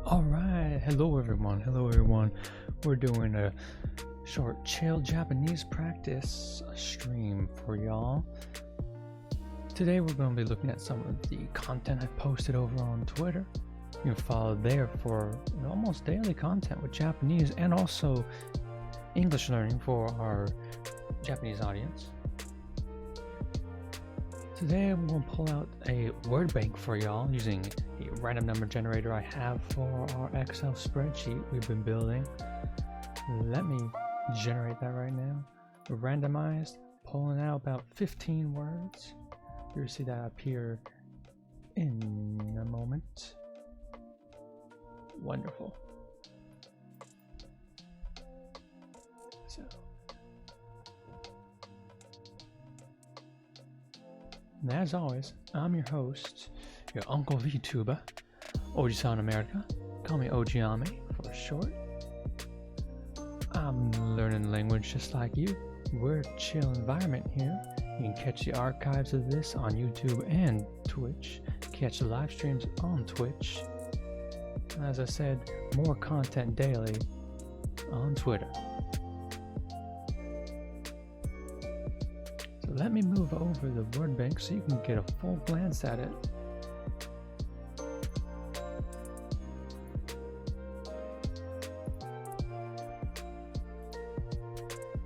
Alright, hello everyone. We're doing a short chill Japanese practice stream for y'all. Today we're going to be looking at some of the content I posted over on Twitter. You can follow there for almost daily content with Japanese and also English learning for our Japanese audience. Today I'm going to pull out a word bank for y'all using a random number generator I have for our Excel spreadsheet we've been building. Let me generate that right now. Randomized, pulling out about 15 words. You'll see that appear in a moment. Wonderful. So, and as always, I'm your host, your Uncle VTuber, Oji-san America. Call me Ojiame for short. I'm learning language just like you. We're a chill environment here. You can catch the archives of this on YouTube and Twitch. Catch the live streams on Twitch. As I said, more content daily on Twitter. So let me move over the word bank so you can get a full glance at it.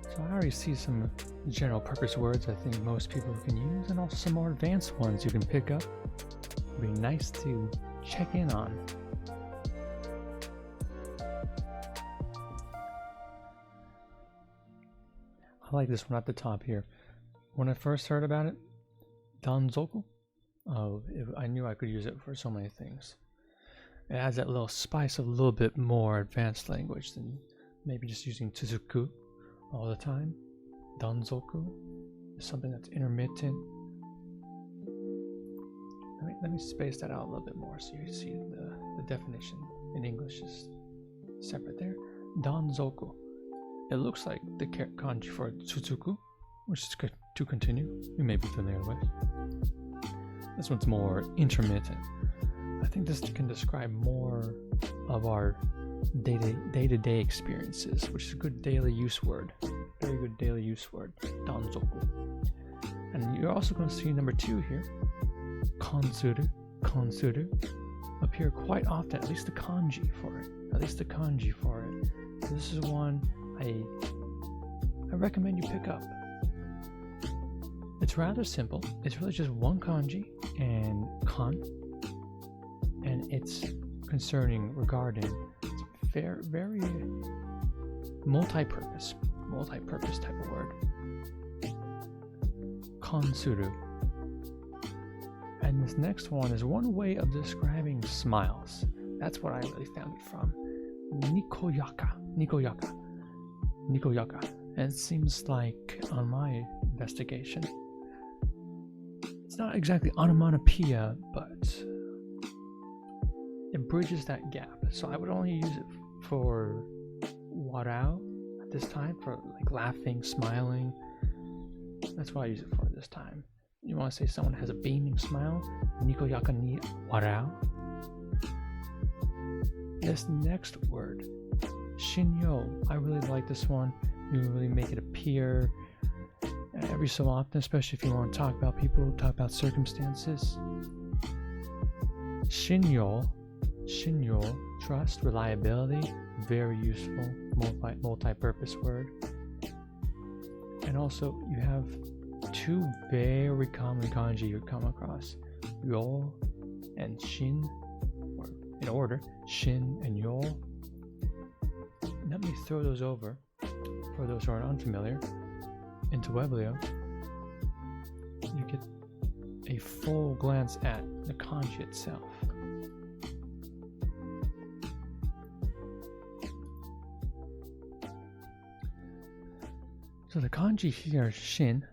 So I already see some general purpose words I think most people can use, and also some more advanced ones you can pick up. It'd be nice to check in on. I like this one at the top here. When I first heard about it, Danzoku, I knew I could use it for so many things. It adds that little spice of a little bit more advanced language than maybe just using Tsuzuku all the time. Danzoku is something that's intermittent. Let me space that out a little bit more so you see the definition in English is separate there. Danzoku. It looks like the kanji for Tsutsuku, which is good to continue. You may be familiar with. This one's more intermittent. I think this can describe more of our day-to-day experiences, which is a good daily use word. Very good daily use word, danzoku. And you're also going to see number 2 here, kansuru, appear quite often, at least the kanji for it. So this is one I recommend you pick up. It's rather simple. It's really just one kanji and kan, and it's regarding very multi-purpose type of word. Kansuru. And this next one is one way of describing smiles. That's what I really found it from. Nikoyaka. And it seems like, on my investigation, it's not exactly onomatopoeia, but it bridges that gap. So I would only use it for warao at this time, for like laughing, smiling. That's what I use it for this time. You want to say someone has a beaming smile, nikoyaka ni warao. This next word, shinyo, I really like this one. You really make it appear every so often, especially if you want to talk about people, talk about circumstances. Shinyo, trust, reliability, very useful, multi-purpose word. And also, you have 2 very common kanji you come across, yo and shin, or in order, shin and yo. Let me throw those over, for those who are unfamiliar, into Weblio. You get a full glance at the kanji itself. So the kanji here, shin,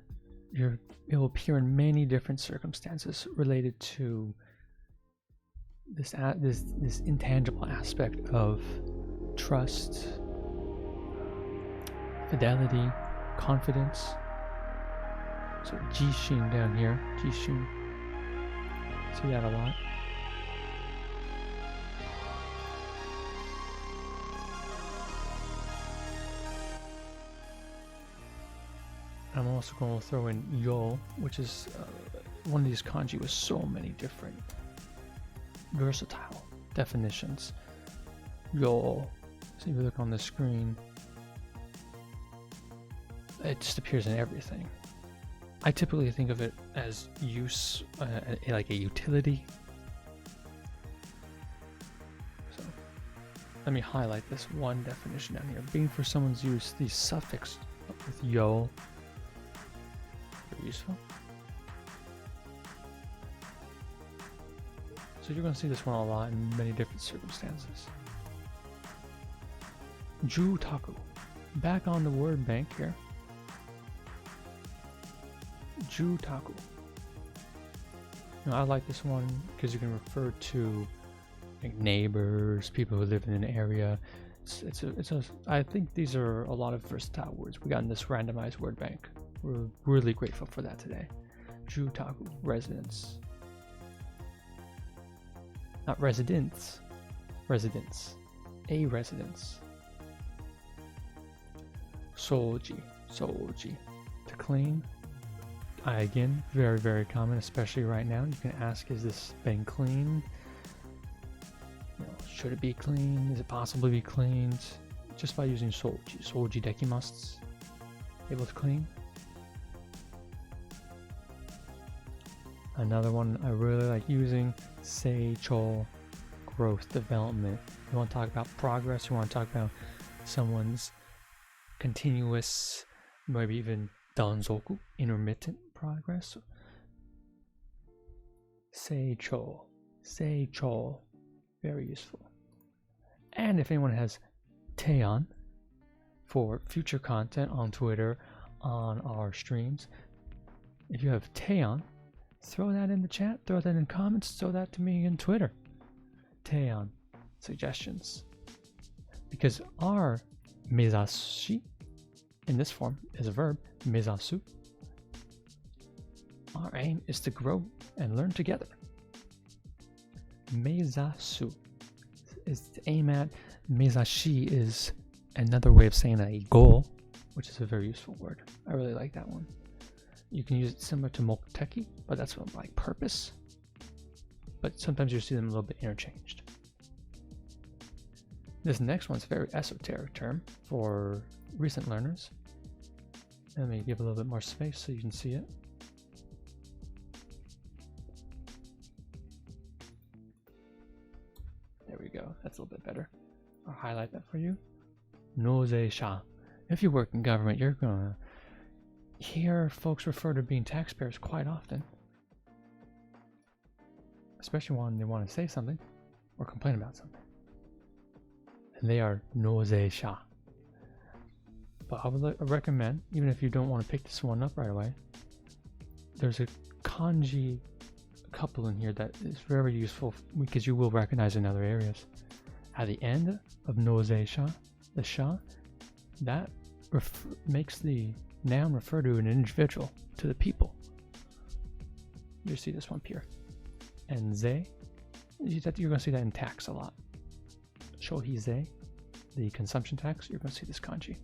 it will appear in many different circumstances related to this intangible aspect of trust, fidelity, confidence. So jishin down here, jishin. See that a lot. also going to throw in yo, which is one of these kanji with so many different versatile definitions. Yo, so if you look on the screen, it just appears in everything. I typically think of it as use, like a utility. So let me highlight this one definition down here. Being for someone's use, the suffix with yo, very useful. So you're going to see this one a lot in many different circumstances. Jutaku. Back on the word bank here. Jutaku. Now, I like this one because you can refer to like neighbors, people who live in an area. I think these are a lot of versatile words we got in this randomized word bank. We're really grateful for that today. Jutaku, residence. Not residence. Residence. A residence. Soji. Soji. To clean. Again, very, very common, especially right now. You can ask, is this been cleaned? Should it be cleaned? Is it possible to be cleaned? Just by using soji. Soji dekimasu. Able to clean. Another one I really like using, seicho, growth, development. You want to talk about progress, you want to talk about someone's continuous, maybe even danzoku, intermittent progress. Seicho, seicho, very useful. And if anyone has Teian for future content on Twitter, on our streams, if you have Teian, throw that in the chat, throw that in comments, throw that to me in Twitter. Teian, suggestions. Because our mezashi, in this form, is a verb, mezasu. Our aim is to grow and learn together. Mezasu is to aim at. Mezashi is another way of saying a goal, which is a very useful word. I really like that one. You can use it similar to mokuteki, but that's like purpose. But sometimes you see them a little bit interchanged. This next one's a very esoteric term for recent learners. Let me give a little bit more space so you can see it. There we go. That's a little bit better. I'll highlight that for you. Nozeisha. If you work in government, you're gonna hear folks refer to being taxpayers quite often, especially when they want to say something or complain about something, and they are nozeisha. But I would recommend, even if you don't want to pick this one up right away, there's a kanji couple in here that is very useful because you will recognize in other areas. At the end of nozeisha, the sha, that makes the noun refer to an individual, to the people. You see this one here. And ze, you're going to see that in tax a lot. Shohize, the consumption tax, you're going to see this kanji.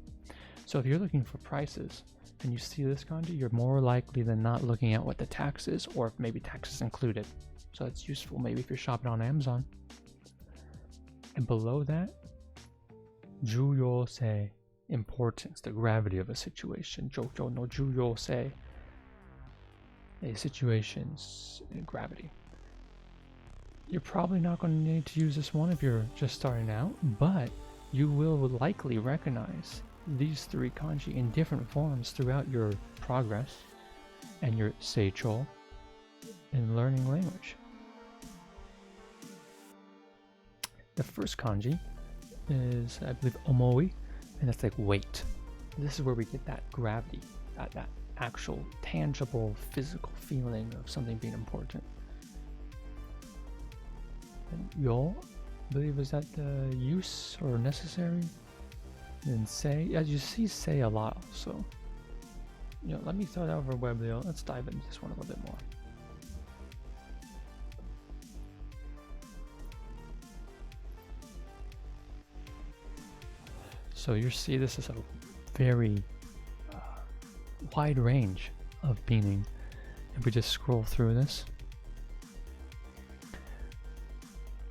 So if you're looking for prices and you see this kanji, you're more likely than not looking at what the tax is, or if maybe tax is included. So it's useful maybe if you're shopping on Amazon. And below that, juyose, importance, the gravity of a situation. Jojo no juyose, a situation's gravity. You're probably not going to need to use this one if you're just starting out, but you will likely recognize these three kanji in different forms throughout your progress and your seicho in learning language. The first kanji is, I believe, omoi, and that's like weight. This is where we get that gravity, that actual tangible physical feeling of something being important. And yo, I believe, is that the use or necessary? And say, as you see, say a lot. So, let me throw that over Weblio. Let's dive into this one a little bit more. So you see, this is a very wide range of meaning if we just scroll through this.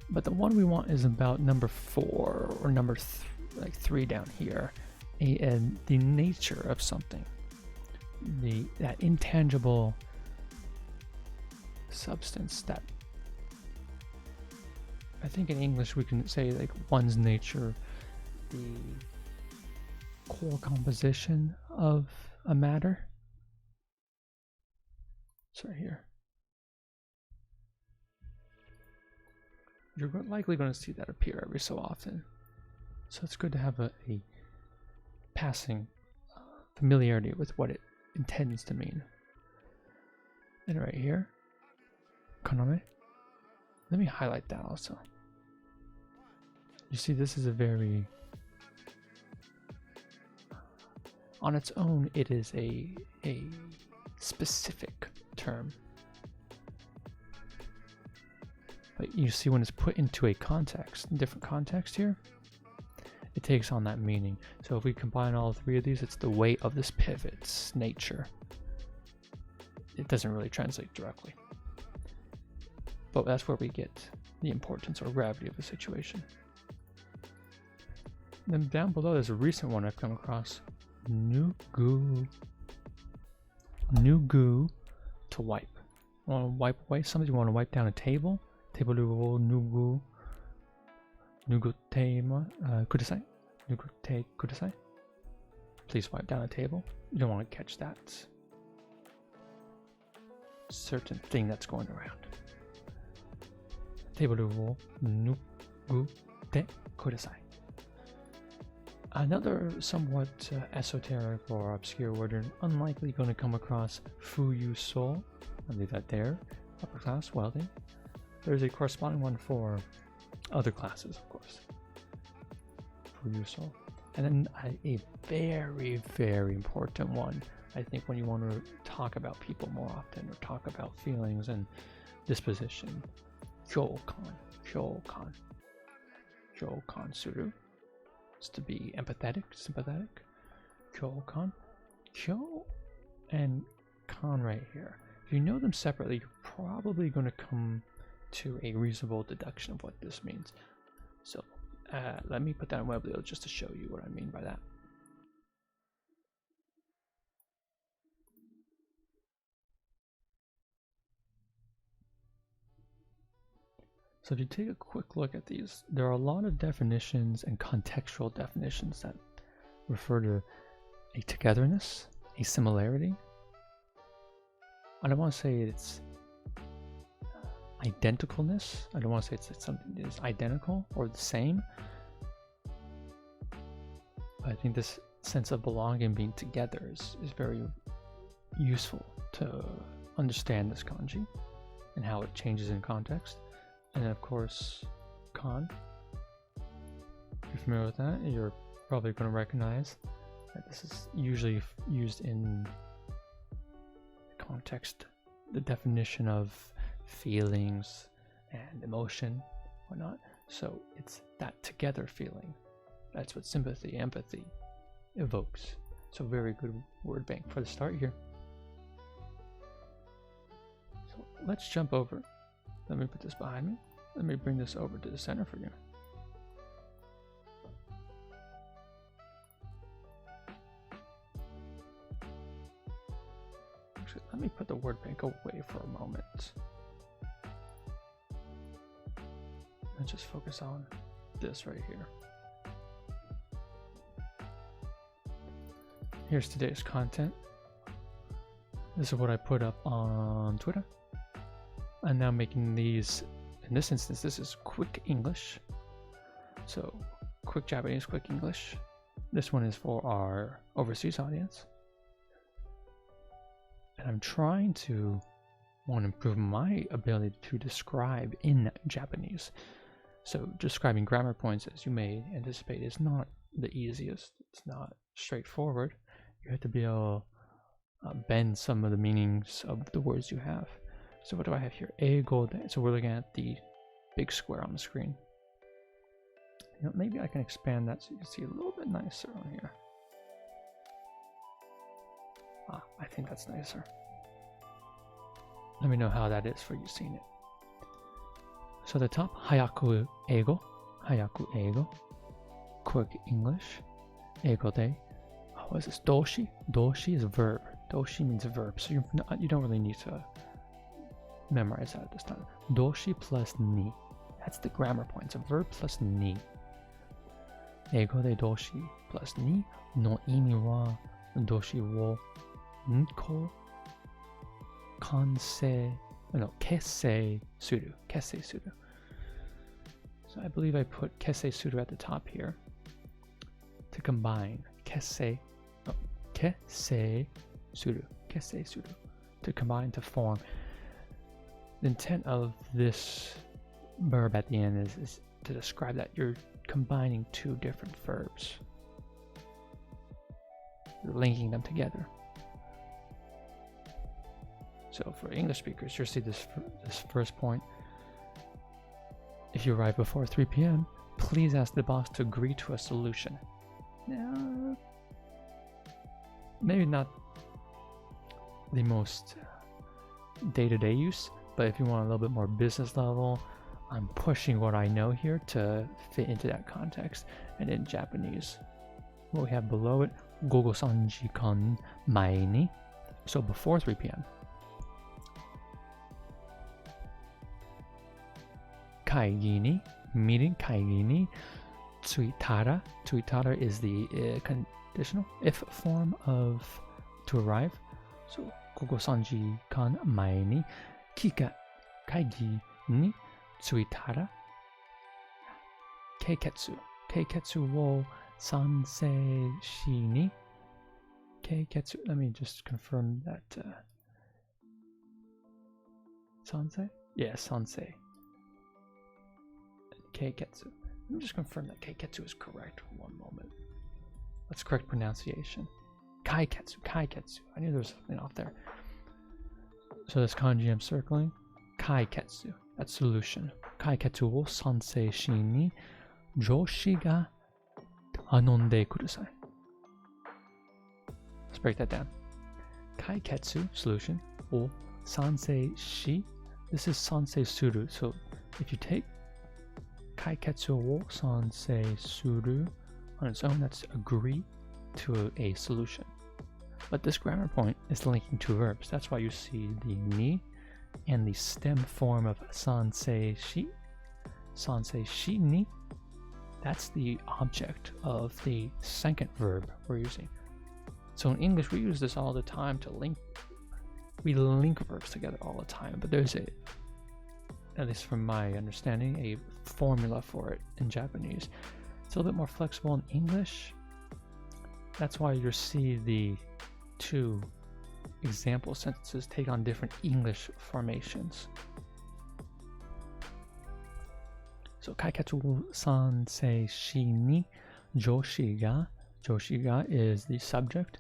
But the one we want is about number 4 or number 3 down here, and the nature of something, that intangible substance that I think in English we can say like one's nature, the core composition of a matter. It's right here. You're likely going to see that appear every so often. So it's good to have a passing familiarity with what it intends to mean. And right here, kaname. Let me highlight that also. You see, this is a very, on its own, it is a specific term. But you see, when it's put into a context, different context here, it takes on that meaning. So if we combine all 3 of these, it's the weight of this pivot's nature. It doesn't really translate directly, but that's where we get the importance or gravity of the situation. Then down below, there's a recent one I've come across. Nugu to wipe. You want to wipe away something? You want to wipe down a table? Table nugu tema kudasai. Nugu te kudasai. Please wipe down a table. You don't want to catch that certain thing that's going around. Table nugu te kudasai. Another somewhat esoteric or obscure word you're unlikely going to come across, fuyu so. I'll leave that there. Upper class, wealthy. There's a corresponding one for other classes, of course. Fuyu so. And then a very, very important one, I think, when you want to talk about people more often or talk about feelings and disposition. Kyoukan. Kyoukan. Kyoukan suru. Is to be empathetic, sympathetic. Kyoukan. Kyo and kan right here. If you know them separately, you're probably going to come to a reasonable deduction of what this means. So let me put that in Weblio just to show you what I mean by that. So if you take a quick look at these, there are a lot of definitions and contextual definitions that refer to a togetherness, a similarity. I don't want to say it's identicalness. I don't want to say it's something that is identical or the same. But I think this sense of belonging and being together is very useful to understand this kanji and how it changes in context. And then of course, kan. If you're familiar with that, you're probably going to recognize that this is usually used in context, the definition of feelings and emotion, whatnot. So it's that together feeling. That's what sympathy, empathy evokes. So very good word bank for the start here. So let's jump over. Let me put this behind me. Let me bring this over to the center for you. Actually, let me put the word bank away for a moment. Let's just focus on this right here. Here's today's content. This is what I put up on Twitter. I'm now making these, in this instance, this is quick English. So, quick Japanese, quick English. This one is for our overseas audience. And I'm trying to improve my ability to describe in Japanese. So, describing grammar points, as you may anticipate, is not the easiest. It's not straightforward. You have to be able to bend some of the meanings of the words you have. So what do I have here? Eigo de. So we're looking at the big square on the screen. You know, maybe I can expand that so you can see a little bit nicer on here. I think that's nicer. Let me know how that is for you seeing it. So the top, hayaku eigo, quick English. Eigo de, what is this? Doshi? Doshi is verb. Doshi means verb, so you don't really need to memorize that at this time. Doshi plus ni. That's the grammar point. It's a verb plus ni. Eigo de doshi plus ni no imi wa doshi wo nko kessei suru. Kessei suru. So I believe I put kessei suru at the top here. To combine. Kessei suru. Kessei suru. To combine, to form. The intent of this verb at the end is to describe that you're combining two different verbs. You're linking them together. So for English speakers, you'll see this first point. If you arrive before 3 p.m., please ask the boss to agree to a solution. Now, maybe not the most day-to-day use, but if you want a little bit more business level, I'm pushing what I know here to fit into that context. And in Japanese, what we have below it, gogo 3 jikan mae ni, so before 3 p.m. Kaigi ni, meeting, kaigi ni, tsuitara. Tsuitara is the conditional if form of to arrive. So gogo 3 jikan mae ni, kaigi ni tsuitara. Keiketsu. Keiketsu wo sansei shi ni. Keiketsu. Let me just confirm that. Sansei? Yeah, sansei. Keiketsu. Let me just confirm that keiketsu is correct. One moment. That's correct pronunciation. Kaiketsu. Kaiketsu. I knew there was something off there. So this kanji I'm circling. Kaiketsu. That's solution. Kaiketsu wo sansei shi ni joshi ga tanonde kudasai. Let's break that down. Kaiketsu, solution, wo sansei shi. This is sansei suru. So if you take kaiketsu wo sansei suru on its own, that's agree to a solution. But this grammar point is linking two verbs. That's why you see the ni and the stem form of sansei shi ni. That's the object of the second verb we're using. So in English, we use this all the time to link. We link verbs together all the time, but there's a, at least from my understanding, a formula for it in Japanese. It's a little bit more flexible in English. That's why you'll see the two example sentences take on different English formations. So kaiketsu wo sansei shi ni joshi ga. Joshi ga is the subject.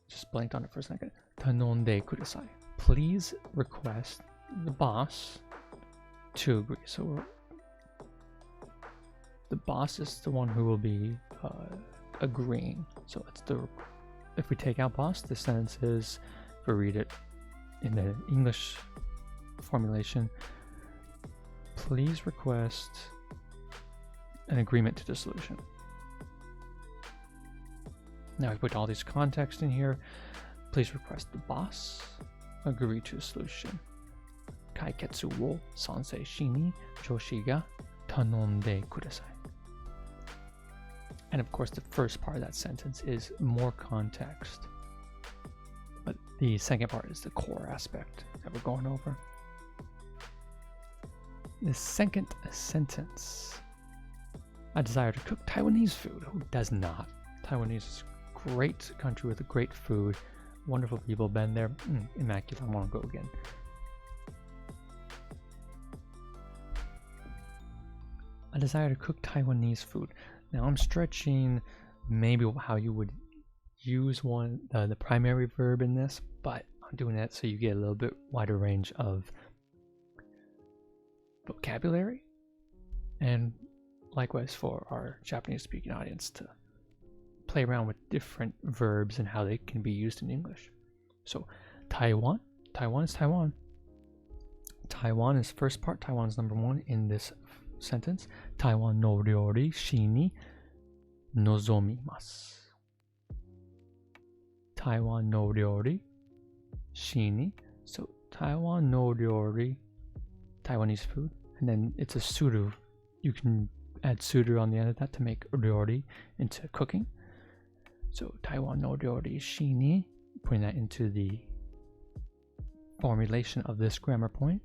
Just blanked on it for a second. Tanonde kudasai. Please request the boss to agree. So the boss is the one who will be agreeing. So it's the, if we take out boss, the sentence is, if we read it in the English formulation, please request an agreement to the solution. Now we put all these context in here. Please request the boss agree to a solution. Kaiketsu wo sansei shi ni joshi ga tanonde kudasai. And of course, the first part of that sentence is more context. But the second part is the core aspect that we're going over. The second sentence. I desire to cook Taiwanese food. Who does not? Taiwanese is a great country with great food. Wonderful people. Been there. Immaculate. I want to go again. I desire to cook Taiwanese food. Now I'm stretching maybe how you would use the primary verb in this, but I'm doing that so you get a little bit wider range of vocabulary, and likewise for our Japanese speaking audience to play around with different verbs and how they can be used in English. So Taiwan, Taiwan is Taiwan. Taiwan is first part. Taiwan is number one in this sentence. Taiwan no ryori shi ni nozomimasu. Taiwan no ryori shi ni. So Taiwan no ryori, Taiwanese food, and then it's a suru. You can add suru on the end of that to make ryori into cooking. So Taiwan no ryori shi ni, putting that into the formulation of this grammar point,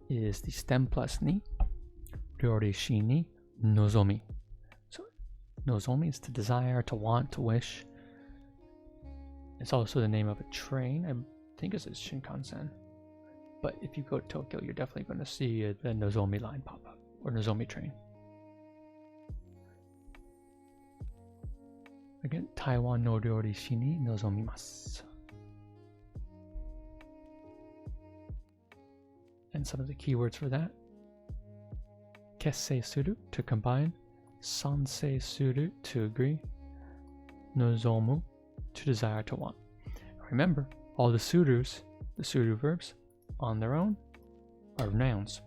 is the stem plus ni. Ryori shi ni nozomi. So nozomi is to desire, to want, to wish. It's also the name of a train. I think it says Shinkansen. But if you go to Tokyo, you're definitely going to see the Nozomi line pop up, or Nozomi train. Again, Taiwan no ryori shi ni nozomimasu. And some of the keywords for that: kessei suru, to combine; sansei suru, to agree; nozomu, to desire, to want. Remember, all the surus, the suru verbs, on their own are nouns.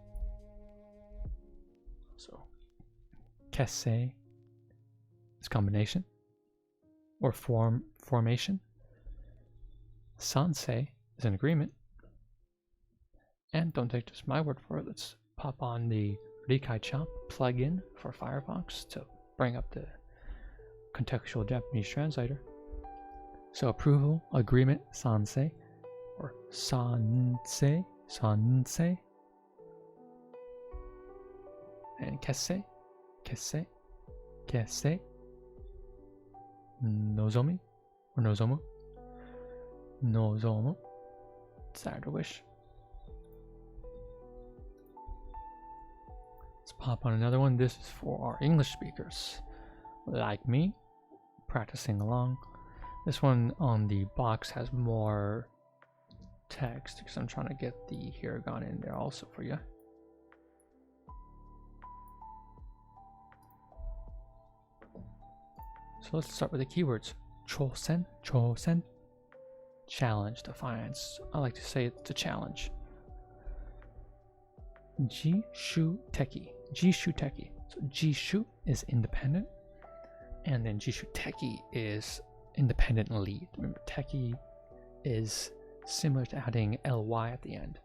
So kessei is combination or formation. Sansei is an agreement. And don't take just my word for it. Let's pop on the Rikai Chop plugin for Firefox to bring up the contextual Japanese translator. So approval, agreement, sansei, or sansei, sansei, and kessei, kessei, kessei, nozomi, or nozomu, nozomu, desire, to wish. Let's pop on another one. This is for our English speakers, like me, practicing along. This one on the box has more text because I'm trying to get the hiragana in there also for you. So let's start with the keywords. Chosen, chosen, challenge, defiance. I like to say it's a challenge. Jishu teki, jishu teki. So jishu is independent, and then jishu teki is independent lead. Remember, teki is similar to adding ly at the end.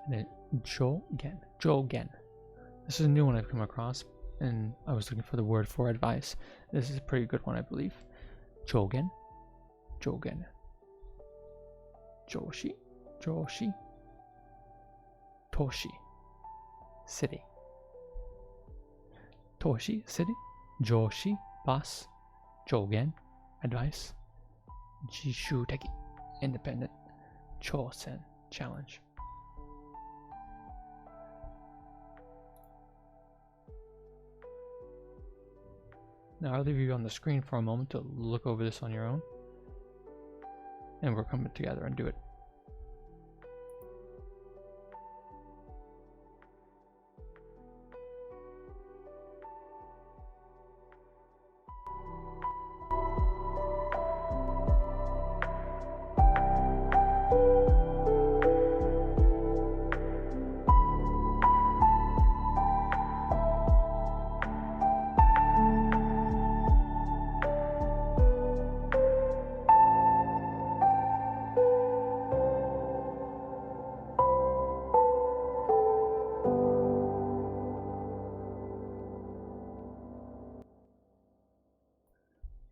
And then jogen, jogen. This is a new one I've come across, and I was looking for the word for advice. This is a pretty good one, I believe. Jogen, jogen. Joshi, joshi. Toshi, city. Toshi, city. Joshi, boss. Jogen, advice. Jishu teki, independent. Chosen, challenge. Now I'll leave you on the screen for a moment to look over this on your own, and we're coming together and do it.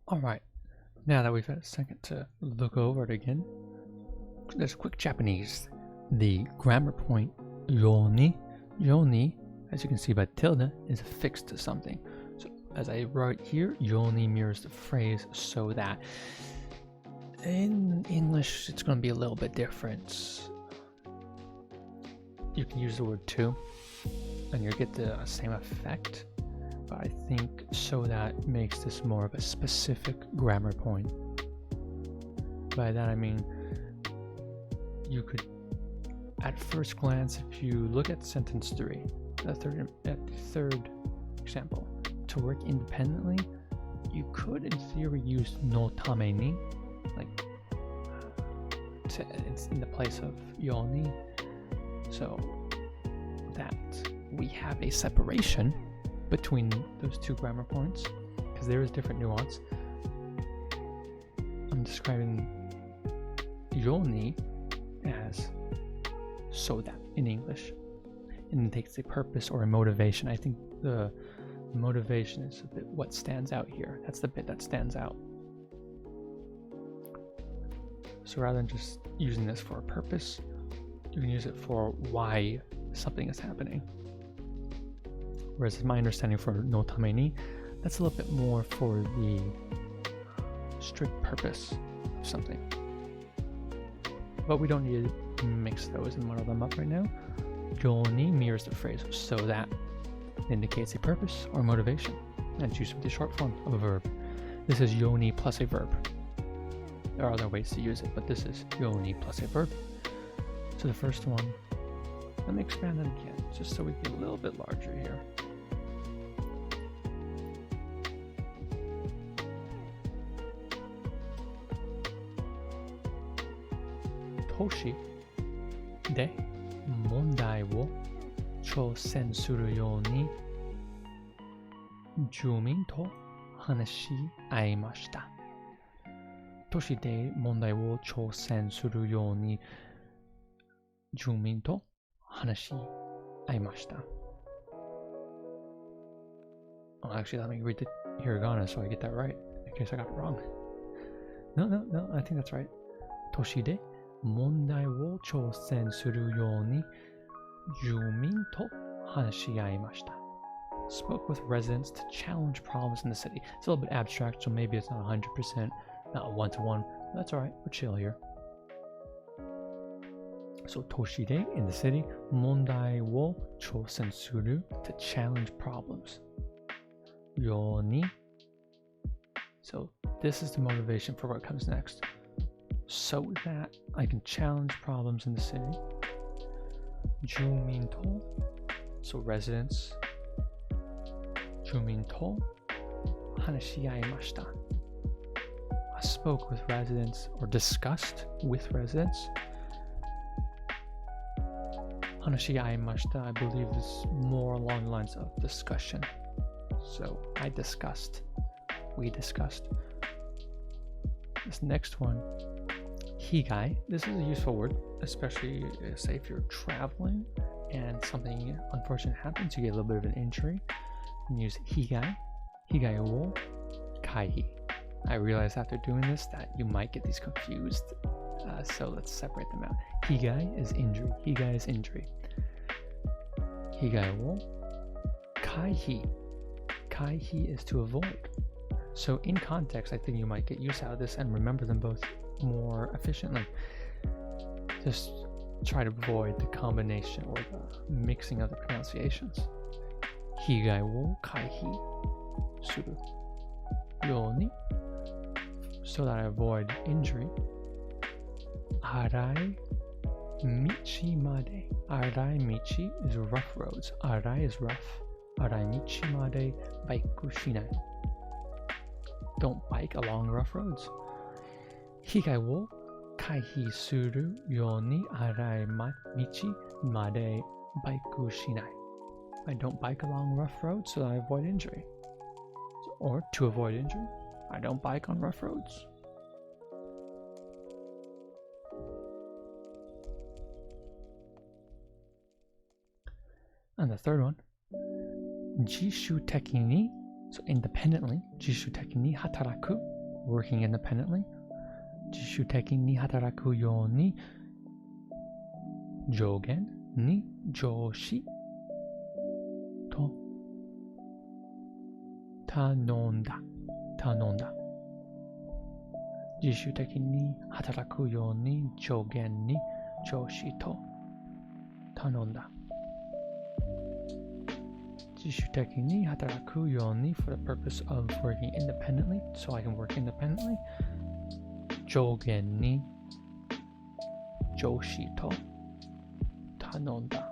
Alright, now that we've had a second to look over it again, there's a quick Japanese. The grammar point yoni, yoni, as you can see by tilde, is affixed to something. So as I write here, yoni mirrors the phrase so that. In English, it's going to be a little bit different. You can use the word to, and you'll get the same effect. But I think so that makes this more of a specific grammar point. By that I mean, you could, at first glance, if you look at sentence 3, at the third example, to work independently, you could, in theory, use no tame ni, like it's in the place of yoni, so that we have a separation between those two grammar points, because there is different nuance. I'm describing yoni as so that in English, and it takes a purpose or a motivation. I think the motivation is a bit what stands out here. That's the bit that stands out. So rather than just using this for a purpose, you can use it for why something is happening. Whereas my understanding for no tame ni, that's a little bit more for the strict purpose of something. But we don't need to mix those and muddle them up right now. Yoni mirrors the phrase so that, indicates a purpose or motivation, and it's used with the short form of a verb. This is yoni plus a verb. There are other ways to use it, but this is yoni plus a verb. So the first one, let me expand that again, just so we get a little bit larger here. Toshi de mondai wo chōsen suru you ni jumin to hanashi aimashita. Toshi de mondai wo chōsen suru you ni jumin to hanashi aimashita. Oh, actually, let me read the hiragana so I get that right, in case I got it wrong. No, I think that's right. Toshi de mondai wo chōsen suru you ni jumin to hanashi aimashita. Spoke with residents to challenge problems in the city. It's a little bit abstract, so maybe it's not 100%, not one-to-one. That's alright, we're chill here. So toshide, in the city, mondai wo chōsen suru, to challenge problems. Yo ni. So this is the motivation for what comes next. So that I can challenge problems in the city. Jumin to, so residents. Jumin to hanashi aimashita. I spoke with residents, or discussed with residents. Hanashi aimashita, I believe, is more along the lines of discussion. So I discussed, we discussed. This next one, higai. This is a useful word, especially say if you're traveling and something unfortunate happens, you get a little bit of an injury. And use higai, higai wo kaihi. I realized after doing this that you might get these confused, so let's separate them out. Higai is injury. Higai is injury. Higai wo kaihi. Kaihi is to avoid. So in context, I think you might get use out of this and remember them both more efficiently. Just try to avoid the combination or the mixing of the pronunciations. Higai wo kaihi suru you ni, so that I avoid injury. Arai michi made. Arai michi is rough roads. Arai is rough. Arai michi made baiku shinai. Don't bike along rough roads. Higai wo kaihi suru you ni arai michi made baiku shinai. I don't bike along rough roads so that I avoid injury. Or to avoid injury, I don't bike on rough roads. And the third one, jishu teki ni, so independently, jishu teki ni hataraku, working independently. Jishu teki ni hataraku you ni jogen ni joshi to tanonda. Jishu teki ni hataraku you ni jogen ni joshi to tanonda. Jishu teki ni hataraku you ni, for the purpose of working independently, so I can work independently. Jogen ni joshi to tanonda.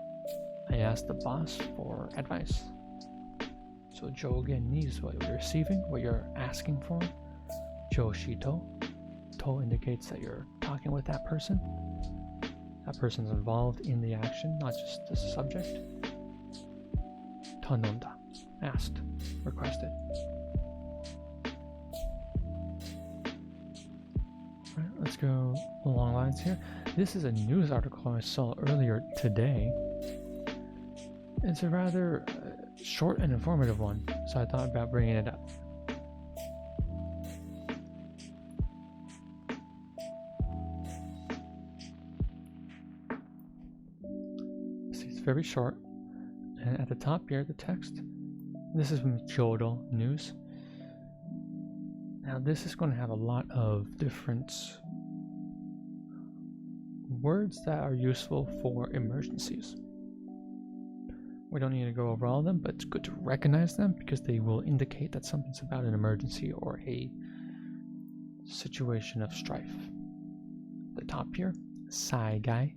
I asked the boss for advice. So So jogen ni is what you're receiving, what you're asking for. Joshito. To indicates that you're talking with that person. That person's involved in the action, not just the subject. Tanonda. Asked. Requested. Alright, let's go along lines here. This is a news article I saw earlier today. It's a rather short and informative one, so I thought about bringing it up. See, it's very short, and at the top here, the text. This is from Kyodo News. Now, this is going to have a lot of different words that are useful for emergencies. We don't need to go over all of them, but it's good to recognize them because they will indicate that something's about an emergency or a situation of strife. The top here, Saigai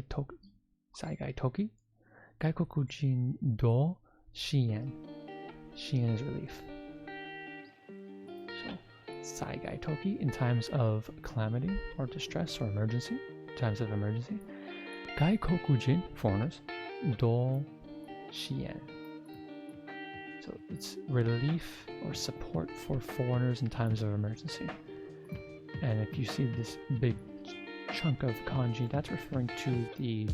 Toki, Gaikokujin do Shien. Shien is relief. So, Saigai Toki in times of calamity or distress or emergency, times of emergency. Gaikokujin, foreigners. Do Shien. So it's relief or support for foreigners in times of emergency. And if you see this big chunk of kanji, that's referring to the,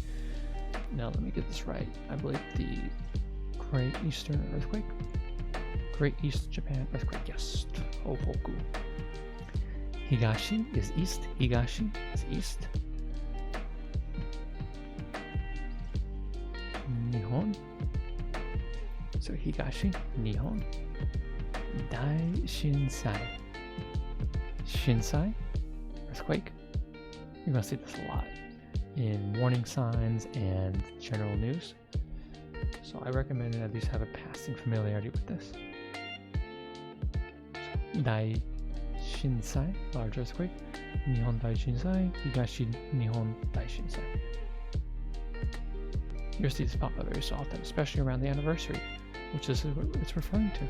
now let me get this right, I believe the Great Eastern Earthquake? Great East Japan Earthquake, yes. Tohoku. Higashi is east, Higashi is east. Nihon. So Higashi, Nihon. Dai Shinsai. Shinsai, earthquake. You're going to see this a lot in warning signs and general news. So I recommend at least have a passing familiarity with this. So, Dai Shinsai, large earthquake. Nihon Dai Shinsai, Higashi Nihon Dai Shinsai. You'll see this pop up very often, especially around the anniversary, which is what it's referring to.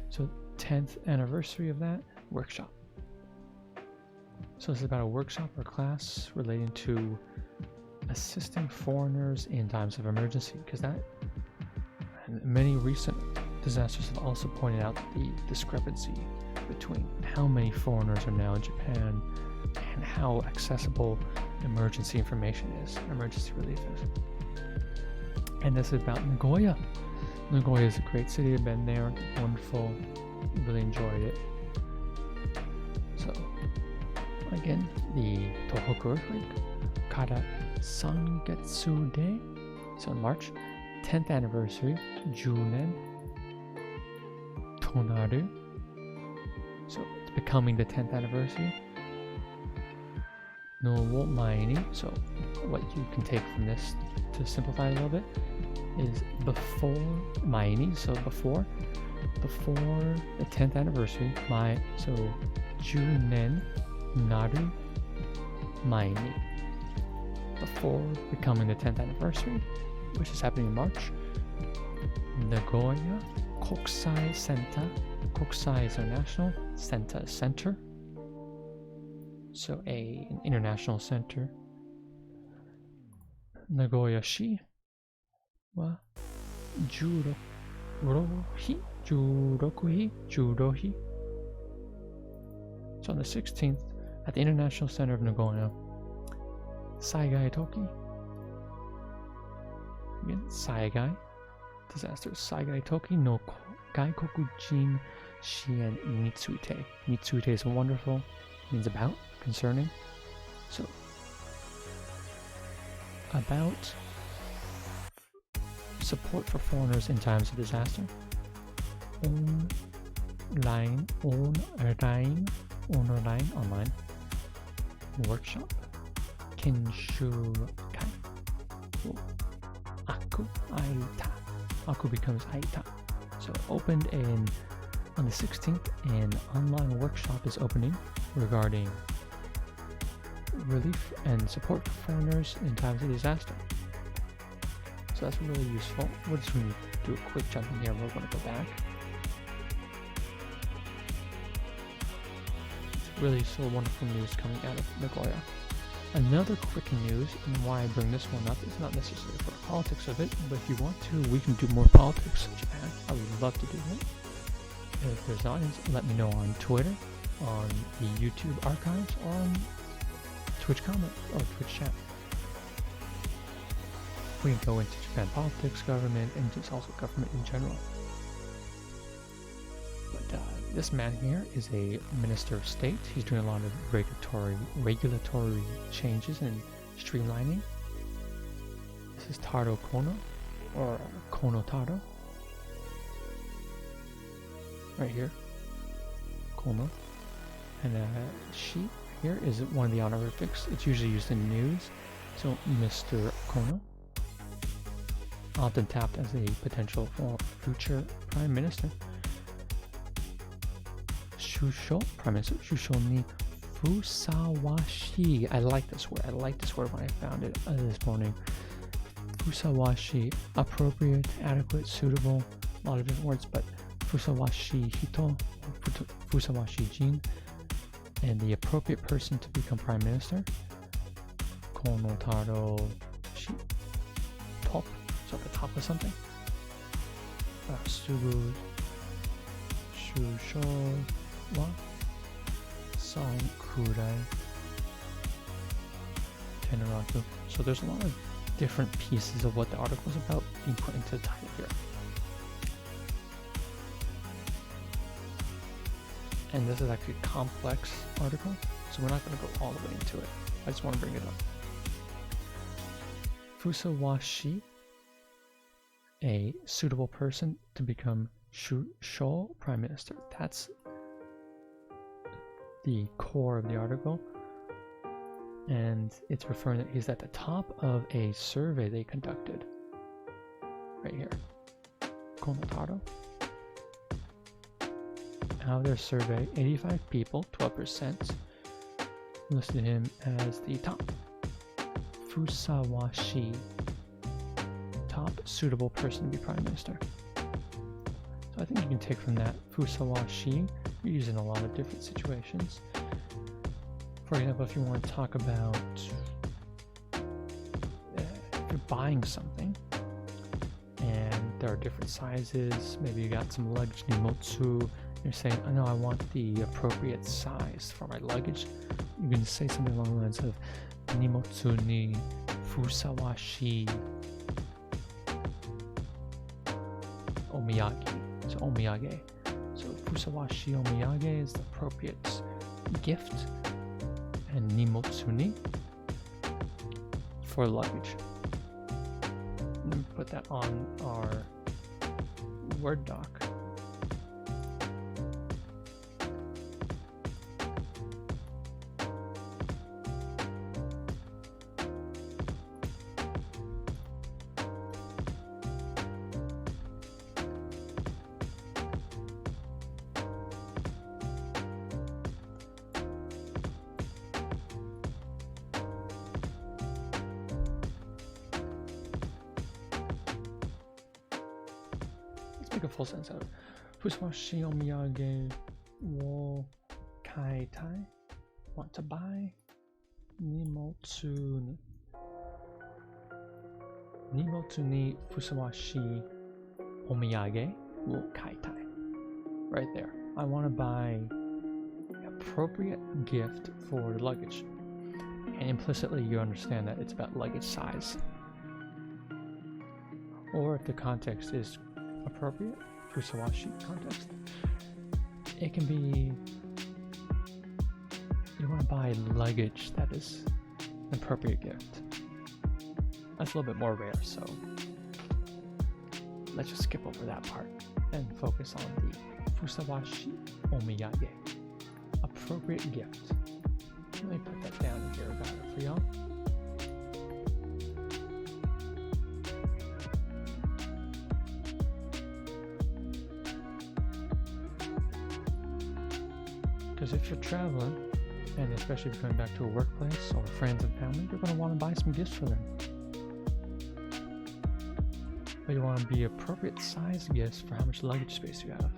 So 10th anniversary of that workshop. So this is about a workshop or class relating to assisting foreigners in times of emergency, because that and many recent disasters have also pointed out the discrepancy between how many foreigners are now in Japan and how accessible emergency information is, emergency relief is. And this is about Nagoya. Nagoya is a great city. I've been there. Wonderful. Really enjoyed it. So, again, the Tohoku earthquake. Kara Sangetsu Day. So in March. 10th anniversary. Junen. Tonaru. So it's becoming the 10th anniversary. No wo mai ni. So what you can take from this to simplify a little bit is before Maini, so before the 10th anniversary, so Junen Naru Maini. Before becoming the 10th anniversary, which is happening in March, Nagoya Kokusai Center. Kokusai is international, Center is center. So an international center. Nagoya-shi wa Jurohi. So on the 16th, at the International Center of Nagoya, Saigai Toki. Again, Saigai. Disaster. Saigai Toki no Gaikokujin Shien Mitsuite. Mitsuite is wonderful, means about, concerning. So, about support for foreigners in times of disaster. Online workshop. Kenshukai. Aku Aita. Aku becomes Aita. So opened on the 16th, an online workshop is opening regarding relief and support for foreigners in times of disaster. So so that's really useful. We're just going to do a quick jump in here. We're going to go back. It's really still wonderful news coming out of Nagoya. Another quick news, and why I bring this one up is not necessarily for the politics of it, but if you want to, we can do more politics in Japan. I would love to do it. If there's an audience, let me know on Twitter, on the YouTube archives, or on Twitch comment or Twitch chat. We can go into Japan politics, government, and just also government in general. But this man here is a Minister of State. He's doing a lot of regulatory changes and streamlining. This is Taro Kono, or Kono Taro. Right here, Kono. And she here is one of the honorifics. It's usually used in news. So Mr. Kono, often tapped as a potential for future Prime Minister. Shusho, Prime Minister, Shusho ni Fusawashi. I like this word. I like this word when I found it this morning. Fusawashi, appropriate, adequate, suitable. A lot of different words, but Fusawashi hito, Fusawashi jin, and the appropriate person to become Prime Minister. Kono Taro shi, top. So at the top of something. Sugu Shusho wa Sankurai Tenraku. So there's a lot of different pieces of what the article is about being put into the title here. And this is actually a complex article, so we're not going to go all the way into it. I just want to bring it up. Fusawashi, a suitable person to become Shusho Prime Minister. That's the core of the article, and it's referring that he's at the top of a survey they conducted right here. Konotaro. Out of their survey, 85 people, 12%, listed him as the top Fusawashi, top suitable person to be Prime Minister. So I think you can take from that Fusawashi, you're using a lot of different situations. For example, if you want to talk about if you're buying something and there are different sizes, maybe you got some luggage nimotsu, you're saying, oh no, I want the appropriate size for my luggage. You can say something along the lines of nimotsu ni fusawashi omiyage. So omiyage. So fusawashi omiyage is the appropriate gift, and nimotsu ni for luggage. Let me put that on our Word doc. Make a full sense out of it. Fusawashi omiyage wo kaitai. Want to buy nimotsu ni. Nimotsu ni fusawashi omiyage wo kaitai. Right there. I want to buy the appropriate gift for luggage. And implicitly you understand that it's about luggage size. Or if the context is appropriate, Fusawashi context, it can be you want to buy luggage that is an appropriate gift. That's a little bit more rare, so let's just skip over that part and focus on the Fusawashi omiyage, appropriate gift. Let me put that down here about it for y'all. Because if you're traveling, and especially if you're going back to a workplace or friends and family, you're going to want to buy some gifts for them. but you want to be appropriate size gifts for how much luggage space you have.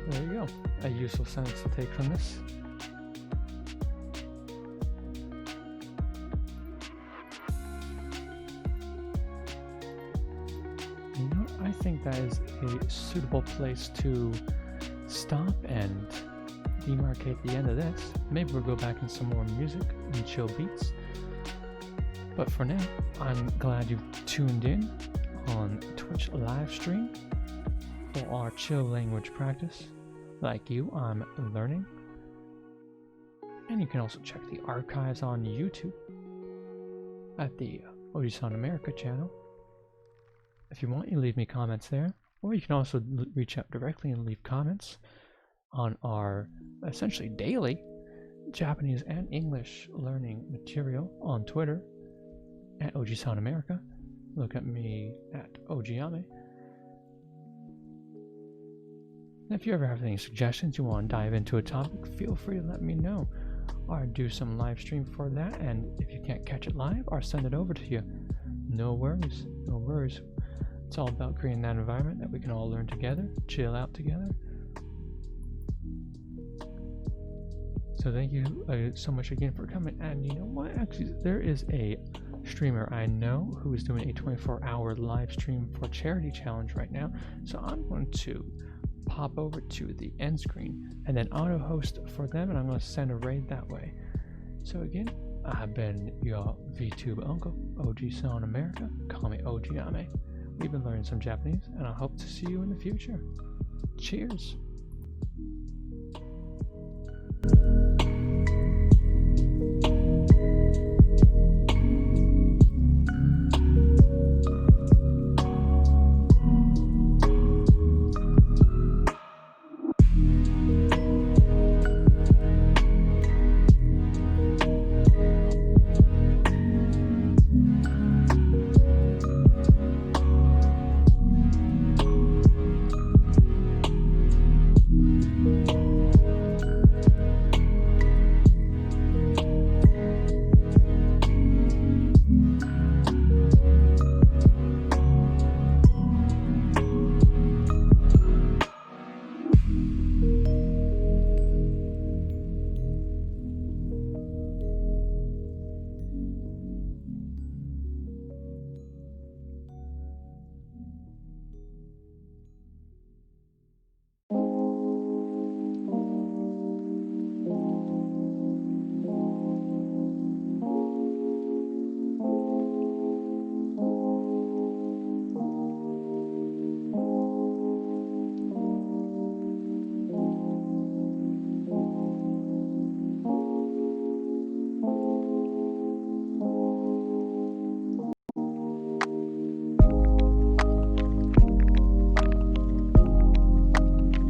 There you go, a useful sentence to take from this. You know, I think that is a suitable place to stop and demarcate the end of this. Maybe we'll go back in some more music and chill beats. But for now, I'm glad you've tuned in on Twitch live stream for our chill language practice. Like you, I'm learning. And you can also check the archives on YouTube at the OG Sound America channel. If you want, you leave me comments there, or you can also reach out directly and leave comments on our essentially daily Japanese and English learning material on Twitter at OG Sound America. Look at me at OGame. If you ever have any suggestions, you want to dive into a topic, feel free to let me know, or do some live stream for that. And if you can't catch it live, or send it over to you. No worries, no worries. It's all about creating that environment that we can all learn together, chill out together. So thank you so much again for coming. And you know what? Actually, there is a streamer I know who is doing a 24-hour live stream for charity challenge right now. So I'm going to pop over to the end screen and then auto host for them, and I'm going to send a raid that way. So again, I've been your VTube uncle, OG Sound America. Call me OGame. We've been learning some Japanese, and I hope to see you in the future. Cheers.